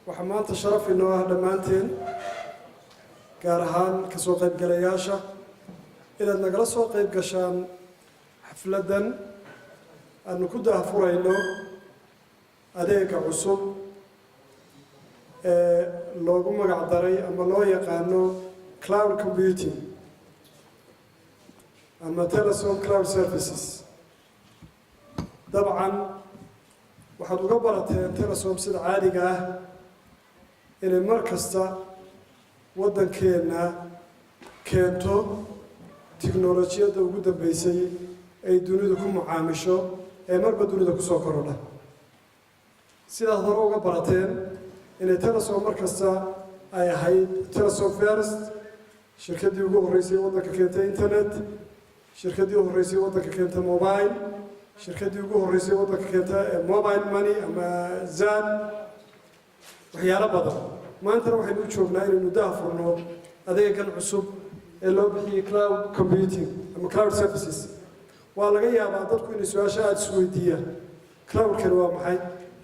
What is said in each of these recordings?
وحمانت الشرف إنه أهل مانتين كارهان كسوق الجلياشة إلى النقل سوق الجشان حفلة أنه كده فرينو أديك عصب لوجو مقعدري أما لو يقانو cloud computing أما تلسون cloud services طبعا waxaad uga barateen telesom sida caadiga ah inay mar kasta waddankeena keento tiknoolajiyadda ugu dambeysay ay dunidu ku macaamisho ee marba dunida ku soo korodha sidaad hore uga barateen inay telesom mar kasta ay ahayd telesom first shirkaddii ugu horreysay waddanka keentay internet shirkaddii ugu horreysay waddanka keentay mobile shirkaddii ugu horreysay waddanka keenta mobile money ama zan waxyaalo badan maantana waxaynu u joognaa inaynu daafurno adeegan cusub ee loo bixiyey cloud computing ama cloud services waa laga yaabaa dadku inay su-aasha aada isweydiiyaan cloudkani waa maxay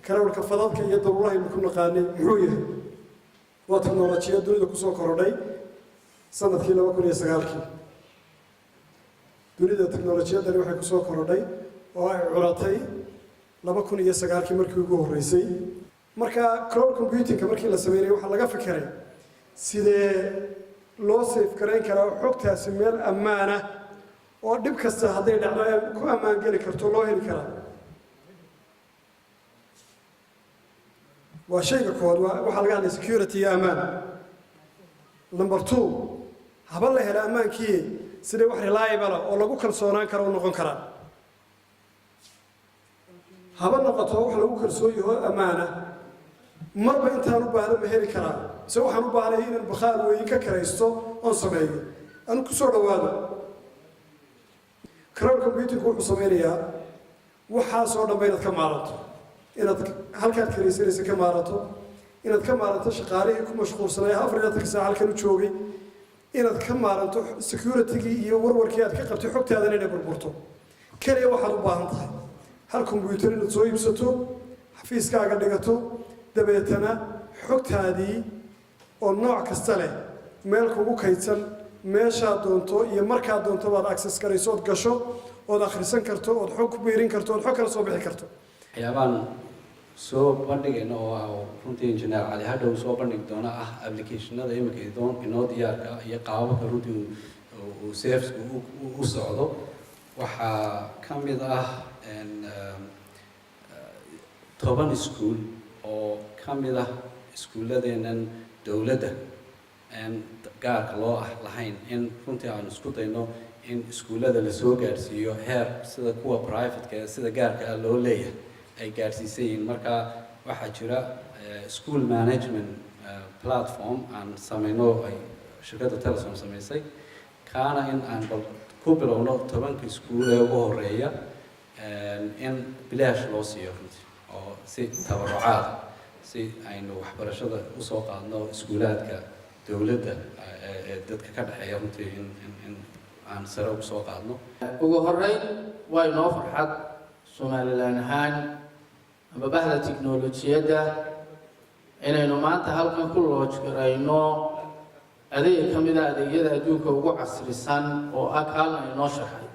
cloudka fadadka iyo dawlahaynu ku naqaanay muxuu yahay waa teknolojiyad dunida kusoo korodhay sanadkii 2009 dunida teknolojiyadani waxay kusoo korodhay oo ay curatay 2009 markii ugu horeysay marka cloud computing markii la sameeyay waxa laga fikiray sidee loo save gareyn karaa xogtaasi meel ammaan ah oo dib kasta haday dhacdo ku ammaan gali karto loo heli karaa waa shayga kood waxa laga hadlay security iyo ammaan number 2 haba la helo ammaankii sidee wax reliable oo lagu kalsoonaan karo noqon karaa haba noqoto wax lagu kalsoon yahay amaana marba intaan u baahdo ma heli karaa se waxaan u baahnay inaan bakhaar weyn ka karaysto oon sameeyo aan ku soo dhawaado cloud computing wuxuu sameynayaa waxaasoo dhan inaad ka maaranto inaad halkaad karaysanaysa ka maaranto inaad ka maaranto shaqaalihii ku mashquulsanay 24 saac halkan u joogay inaad ka maaranto security-gii iyo warwarkii aad ka qabtay xogtaadana inay burburto kaliya waxaad u baahan tahay hal computer inaad soo iibsato xafiiskaaga dhigato dabeetana xogtaadii oo nooc kasta leh meel kugu kaydsan meeshaad doonto iyo markaad doonto baad access garayso ood gasho ood akhrisan karto ood xog ku biirin karto ood xog kala soo bixi karto waxyaabaan soo bandhigayna oo ah runtii engineer cali hadhow soo bandhigi doona ah applicationada imika inoo diyaarka iyo qaababka runtii uu service u socdo waxaa ka mid ah 10 iskuul oo ka mid ah iskuuladeenan dowladda gaarka loo lahayn in runtii aan isku dayno in iskuullada la soo gaarsiiyo heer sida kuwa private-ka sida gaarka ah loo leeyahay ay gaarsiisan yihiin marka waxaa jira school management platform aan sameyno ay shirkadda telesom sameysay kaana in aan ku bilowno 10 iskuul ee ugu horeeya in bilaash loo siiyo runtii oo si tabarucaad si aynu waxbarashada u soo qaadno iskuulaadka dowladda ee dadka ka dhaxeeya runtii in aan sare u soo qaadno ugu horeyn way noo farxad Soomaaliland ahaan ama bahda tiknoolajiyadda inaynu maanta halkan ku launch garayno adeeg ka mid ah adeegyada adduunka ugu casrisan oo kaalna inoo shaqeeyo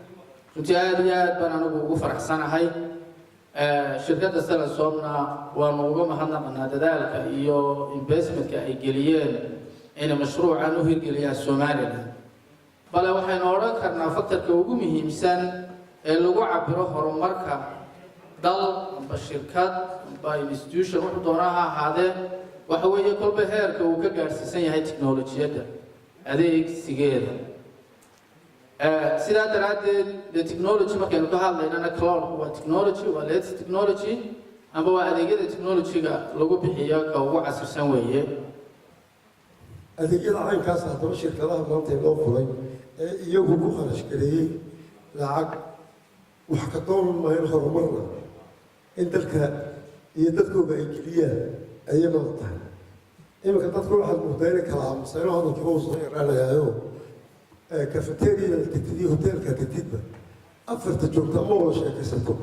runtii aad iyo aad baan anigu ugu faraxsanahay shirkadda Telesomna waanu uga mahadnaqnaa dadaalka iyo investmentka ay geliyeen in mashruucan u hirgeliyaan Soomaaliland bale waxaynu oran karnaa faktarka ugu muhiimsan ee lagu cabiro horumarka dal amba shirkad amba institution wuxuu doonaha ahaadee waxa weeye kolba heerka uu ka gaarsiisan yahay tiknoolajiyadda adeegsigeeda sidaa daraaddeed the technology markaynu ka hadlaynana cloud waa technology waa latest technology amba waa adeegyada technology-ga lagu bixiyo ka ugu casrisan weeye adeegyada caynkaas haddaba shirkadaha maanta ee loo fulay ee iyagu ku kharash gareeyey lacag wax ka doonan maayn horumarna in dalka iyo dadkooda ay geliyaan ayay mada tahay iminka dadku waxaad moodaa inay kala aamusayno hadalkiiba uu soo yaraanayaayo cafeteriada tagtid iyo hoteelka tagtidba afarta joogta ma wada sheekaysato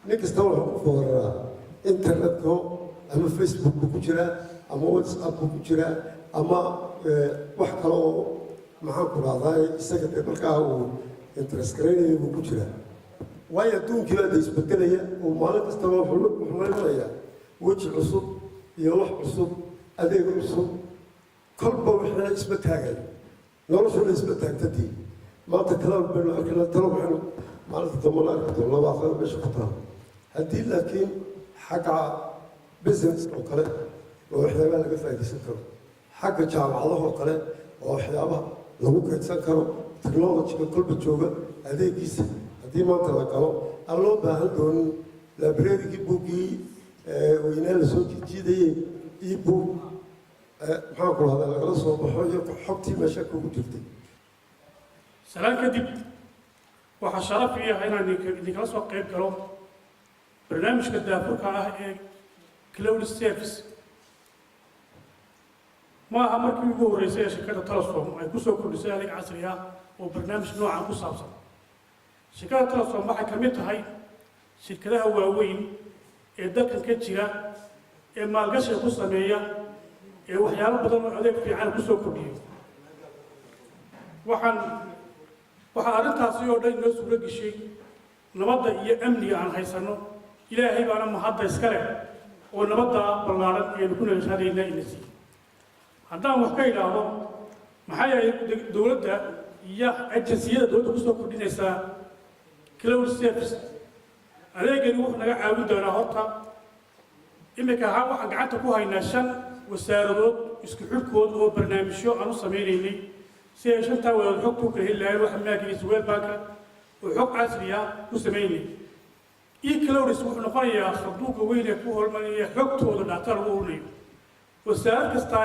nin kasta waxaa ku fooraraa internetka ama facebook ku jiraa ama WhatsApp ku jira ama wax kale oo maxaan ku raadayay isaga de markaa uu interest gareynayo ku jira waayo adduunkii baa isbedelaya oo maalin kasta wuxuu leeyahay weji cusub iyo wax cusub adeeg cusub kolba wixii isba taagay noloshu isba taagtay maanta kala baan arkana talo waxaan maalinta damana arko labaatan meesha ku taal haddii laakiin xagga business oo kale oo waxyaabaha laga faa'iideysan karo xagga jaamacadaha oo kale oo waxyaabaha lagu kaydsan karo technology-ga kolba jooga adeegiisa haddii maanta la galo aan loo baahan doonin library-gii buuggii weynaa la soo jiidayay e-book maxaan ku rahdaa lagala soo baxo iyo xogtii meesha kugu jirtay salaan kadib waxaa sharaf ii ah inaan idinkala soo qayb galo barnaamijka daafurka ah ee cloud service ma aha markii ugu horreysay ee shirkadda Telesom ay ku soo kordhisay adeeg casri ah oo barnaamij noocan ku saabsan shirkadda Telesom waxay ka mid tahay shirkadaha waaweyn ee dalkan ka jira ee maalgashiga ku sameeya ee waxyaalo badan oo adeeg fiican ku soo kordhiyo waxaa arrintaasi oo dhan inoo suuro geshay nabadda iyo amniga aan haysano ilaahay baana mahadda iska leh oo nabadda ballaaran ayaynu ku nagashadaynaa ina siiyey haddaan wax ka idhaahdo maxay ay dowladda iyo ajansiyada dowladda ku soo kordhinaysaa cloud service adeegani wuxuu naga caawin doonaa horta iminka ahaan waxaan gacanta ku haynaa 5 wasaaradood isku xidhkood oo barnaamijyo aan u sameynaynay si ay shantaa wadaad xogta u kala heli lahayn waxa maagiisa weelbaanka oo xog casri ah ku sameynay e-cloud wuxuu noqonayaa sanduuqa weyn ee ku hormaraya xogtooda data lagu ururinayo wasaarad kasta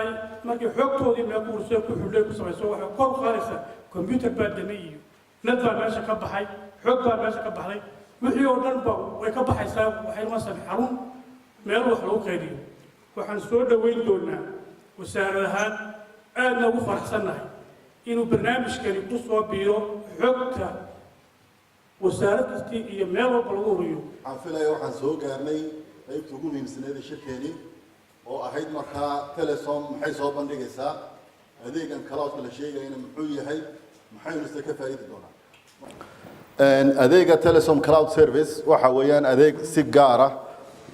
markii xogtoodii meel ku ururso ku xidhay ku samayso waxa kor u qaadaysa computer baa damay iyo net baa meesha ka baxay xog baa meesha ka baxday wixii oo dhan ba way ka baxaysaa waxay noqonaysaa xarun meel wax lagu qaydiyo waxaan soo dhaweyn doonaa wasaaradahan aadna ugu faraxsannahay inuu barnaamijkani ku soo biiro xogta wasaarad kasta iyo meel walba lagu ururiyo waxaan filayaa waxaan soo gaarnay qaybta ugu muhiimsaneed ee shirkeeni oo ahayd markaa Telesom maxay soo bandhigaysaa adeegan cloud la sheegayna muxuu yahay maxaynu iska ka faa'iidi doonaa adeega Telesom Cloud Service waxa weeyaan adeeg si gaar ah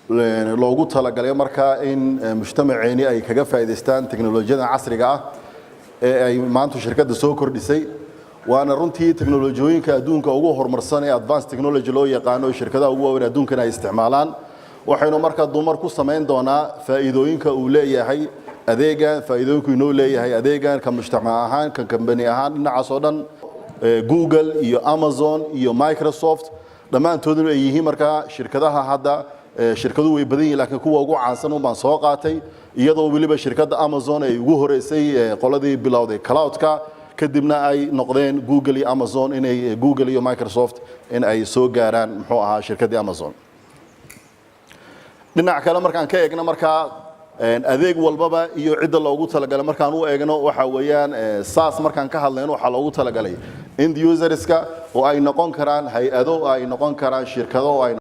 loogu talagalay markaa in mujtamaceeni ay kaga faa'iideystaan teknolojiyada casriga ah ee ay maanta shirkadda soo kordhisay waana runtii teknolojiyooyinka adduunka ugu horumarsan ee advanced technology loo yaqaano shirkadaha ugu waaweyn adduunka ay isticmaalaan waxaynu markaa dumar ku sameyn doonaa faa'iidooyinka uu leeyahay adeegan faa'iidooyinku inoo leeyahay adeegan ka mujtamac ahaan ka company ahaan dhinacaas oo dhan Google iyo Amazon iyo Microsoft dhammaantooduna ay yihiin markaa shirkadaha hadda shirkadu way badan yihiin laakiin kuwa ugu caansan oo baan soo qaatay iyadoo waliba shirkadda Amazon ay ugu horeysay qoladii bilowday cloud-ka kadibna ay noqdeen Google iyo Amazon inay Google iyo Microsoft in ay soo gaaraan muxuu ahaa shirkadda Amazon dhinaca kale markaan ka eegno markaa adeeg walbaba iyo cidda loogu talagalay markaan u eegno waxa weeyaan SaaS markaan ka hadlayno waxa loogu talagalay end userska oo ay noqon karaan hay'ado ay noqon karaan shirkado oo ay